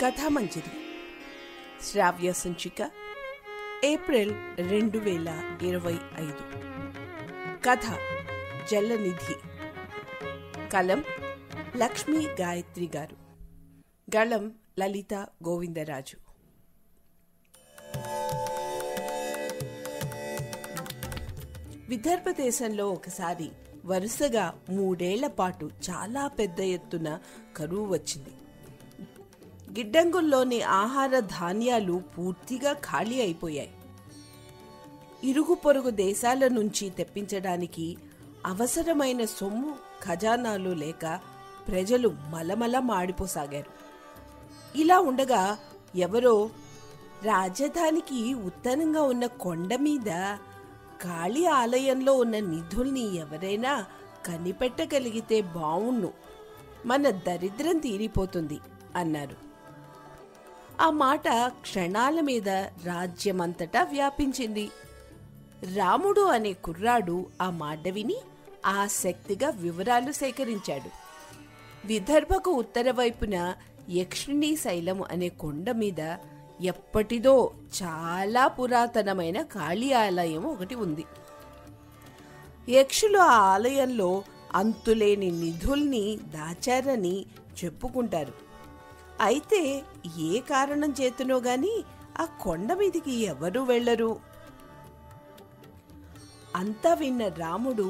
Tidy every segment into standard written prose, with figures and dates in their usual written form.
కథామంజరి శ్రావ్య సంచిక ఏప్రిల్ 2025. కథ జలనిధి. కలం లక్ష్మీ గాయత్రి గారు. గళం లలిత గోవిందరాజు. విదర్భ దేశంలో ఒకసారి వరుసగా 3 ఏళ్ల పాటు చాలా పెద్ద ఎత్తున కరువు వచ్చింది. గిడ్డంగుల్లోని ఆహార ధాన్యాలు పూర్తిగా ఖాళీ అయిపోయాయి. ఇరుగు పొరుగు దేశాల నుంచి తెప్పించడానికి అవసరమైన సొమ్ము ఖజానాలు లేక ప్రజలు మలమల మాడిపోసాగారు. ఇలా ఉండగా ఎవరో రాజధానికి ఉత్తరంగా ఉన్న కొండ మీద కాళీ ఆలయంలో ఉన్న నిధుల్ని ఎవరైనా కనిపెట్టగలిగితే బావుణ్ణు, మన దరిద్రం తీరిపోతుంది అన్నారు. ఆ మాట క్షణాల మీద రాజ్యమంతటా వ్యాపించింది. రాముడు అనే కుర్రాడు ఆ మాట విని ఆసక్తిగా వివరాలు సేకరించాడు. విదర్భకు ఉత్తర వైపున యక్షిణీ శైలం అనే కొండ మీద ఎప్పటిదో చాలా పురాతనమైన కాళీ ఆలయం ఒకటి ఉంది. యక్షులు ఆ ఆలయంలో అంతులేని నిధుల్ని దాచారని చెప్పుకుంటారు. అయితే ఏ కారణం చేతునో గాని ఆ కొండ మీదికి ఎవరూ వెళ్లరు. అంతా విన్న రాముడు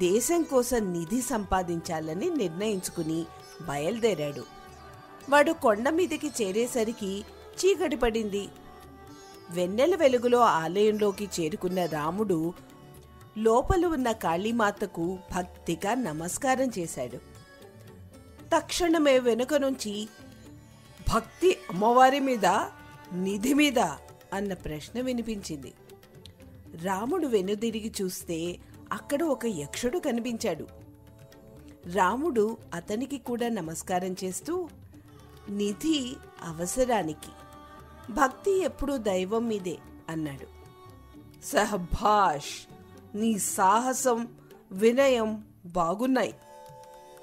దేశం కోసం నిధి సంపాదించాలని నిర్ణయించుకుని బయలుదేరాడు. వాడు కొండ మీదికి చేరేసరికి చీకటి పడింది. వెన్నెల వెలుగులో ఆలయంలోకి చేరుకున్న రాముడు లోపల ఉన్న కాళీమాతకు భక్తిగా నమస్కారం చేశాడు. తక్షణమే వెనుక నుంచి భక్తి అమ్మవారి మీద, నిధి మీద అన్న ప్రశ్న వినిపించింది. రాముడు వెనుదిరిగి చూస్తే అక్కడ ఒక యక్షుడు కనిపించాడు. రాముడు అతనికి కూడా నమస్కారం చేస్తూ, నిధి అవసరానికి, భక్తి ఎప్పుడూ దైవం మీదే అన్నాడు. సహభాష్, నీ సాహసం వినయం బాగున్నాయి.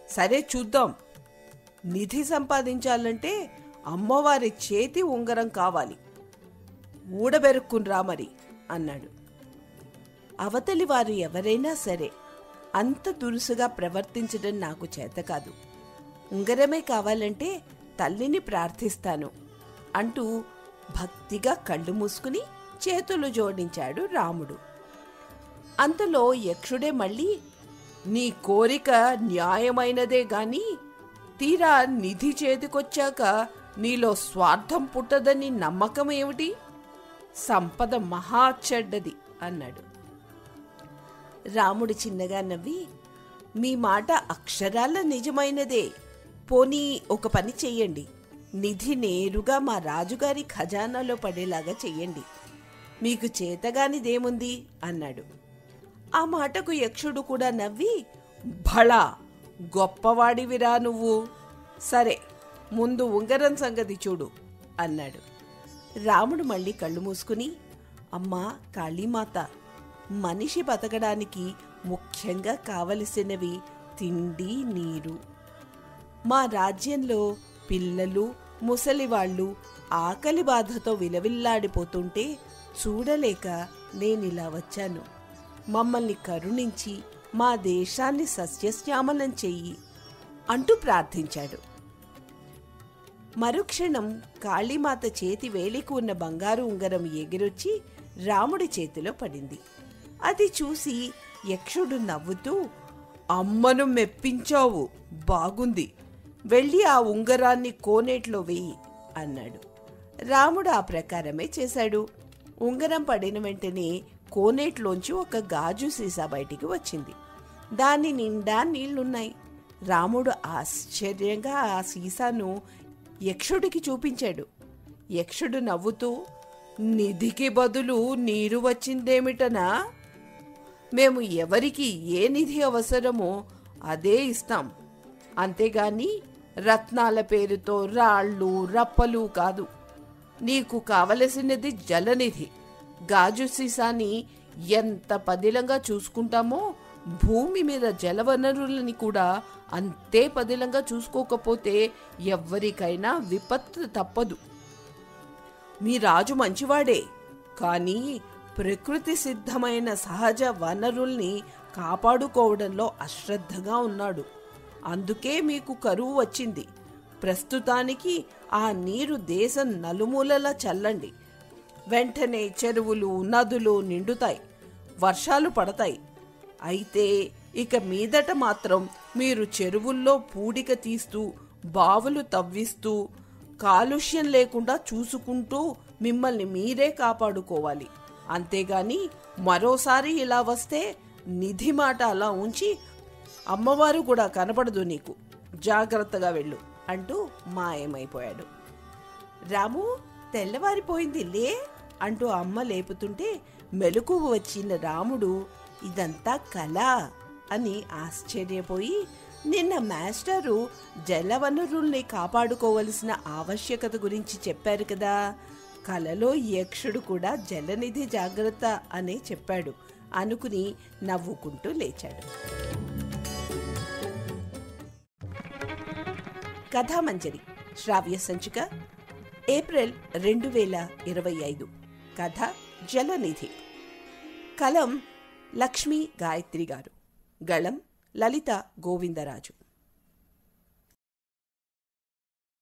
సరే చూద్దాం. నిధి సంపాదించాలంటే అమ్మవారి చేతి ఉంగరం కావాలి, ఊడబెరుక్కుని రా మరి అన్నాడు. అవతలి వారు ఎవరైనా సరే అంత దురుసుగా ప్రవర్తించడం నాకు చేత కాదు. ఉంగరమే కావాలంటే తల్లిని ప్రార్థిస్తాను అంటూ భక్తిగా కళ్ళు మూసుకుని చేతులు జోడించాడు రాముడు. అంతలో యక్షుడే మళ్ళీ, నీ కోరిక న్యాయమైనదే గాని తీరా నిధి చేతికొచ్చాక నీలో స్వార్థం పుట్టదని నమ్మకం ఏమిటి? సంపద మహా చెడ్డది అన్నాడు. రాముడు చిన్నగా నవ్వి, మీ మాట అక్షరాల నిజమైనదే. పోనీ ఒక పని చెయ్యండి, నిధి నేరుగా మా రాజుగారి ఖజానాలో పడేలాగా చెయ్యండి, మీకు చేతగానిదేముంది అన్నాడు. ఆ మాటకు యక్షుడు కూడా నవ్వి, భళా, గొప్పవాడివిరా నువ్వు. సరే, ముందు ఉంగరం సంగతి చూడు అన్నాడు. రాముడు మళ్ళీ కళ్ళు మూసుకుని, అమ్మా కాళీమాత, మనిషి బతకడానికి ముఖ్యంగా కావలసినవి తిండి, నీరు. మా రాజ్యంలో పిల్లలు, ముసలివాళ్లు ఆకలి బాధతో విలవిల్లాడిపోతుంటే చూడలేక నేనిలా వచ్చాను. మమ్మల్ని కరుణించి మా దేశాన్ని సస్యశ్యామలం చెయ్యి అంటూ ప్రార్థించాడు. మరుక్షణం కాళీమాత చేతి వేలికి ఉన్న బంగారు ఉంగరం ఎగిరొచ్చి రాముడి చేతిలో పడింది. అది చూసి యక్షుడు నవ్వుతూ, అమ్మను మెప్పించావు, బాగుంది, వెళ్ళి ఆ ఉంగరాన్ని కోనేట్లో వేయి అన్నాడు. రాముడు ఆ ప్రకారమే చేశాడు. ఉంగరం పడిన వెంటనే కోనేట్లోంచి ఒక గాజు సీసా బయటికి వచ్చింది. దాని నిండా నీళ్లున్నాయి. రాముడు ఆశ్చర్యంగా ఆ సీసాను యక్షుడికి చూపించాడు. యక్షుడు నవ్వుతూ, నిధికి బదులు నీరు వచ్చిందేమిటనా? మేము ఎవరికి ఏ నిధి అవసరమో అదే ఇస్తాం, అంతేగాని రత్నాల పేరుతో రాళ్ళు రప్పలు కాదు. నీకు కావలసినది జలనిధి. గాజు సీసాని ఎంత పదిలంగా చూసుకుంటామో భూమి మీద జలవనరులని కూడా అంతే పదిలంగా చూసుకోకపోతే ఎవ్వరికైనా విపత్తు తప్పదు. మీ రాజు మంచివాడే, కానీ ప్రకృతి సిద్ధమైన సహజ వనరుల్ని కాపాడుకోవడంలో అశ్రద్ధగా ఉన్నాడు. అందుకే మీకు కరువు వచ్చింది. ప్రస్తుతానికి ఆ నీరు దేశం నలుమూలలా చల్లండి. వెంటనే చెరువులు, నదులు నిండుతాయి, వర్షాలు పడతాయి. అయితే ఇక మీదట మాత్రం మీరు చెరువుల్లో పూడిక తీస్తూ, బావులు తవ్విస్తూ, కాలుష్యం లేకుండా చూసుకుంటూ మిమ్మల్ని మీరే కాపాడుకోవాలి. అంతేగాని మరోసారి ఇలా వస్తే నిధి మాట అలా ఉంచి అమ్మవారు కూడా కనపడదు నీకు. జాగ్రత్తగా వెళ్ళు అంటూ మాయమైపోయాడు. రాము, తెల్లవారిపోయింది లే అంటూ అమ్మ లేపుతుంటే మెలకువ వచ్చిన రాముడు ఇదంతా కళ అని ఆశ్చర్యపోయి, నిన్న మాస్టరు జలవనరుల్ని కాపాడుకోవలసిన ఆవశ్యకత గురించి చెప్పారు కదా, కలలో యక్షుడు కూడా జలనిధి జాగ్రత్త అనే చెప్పాడు అనుకుని నవ్వుకుంటూ లేచాడు. కథామంజరి శ్రావ్య సంచిక ఏప్రిల్ 2025. కథ జలనిధి. కలం లక్ష్మీ గాయత్రి గారు. గళం లలిత గోవిందరాజు.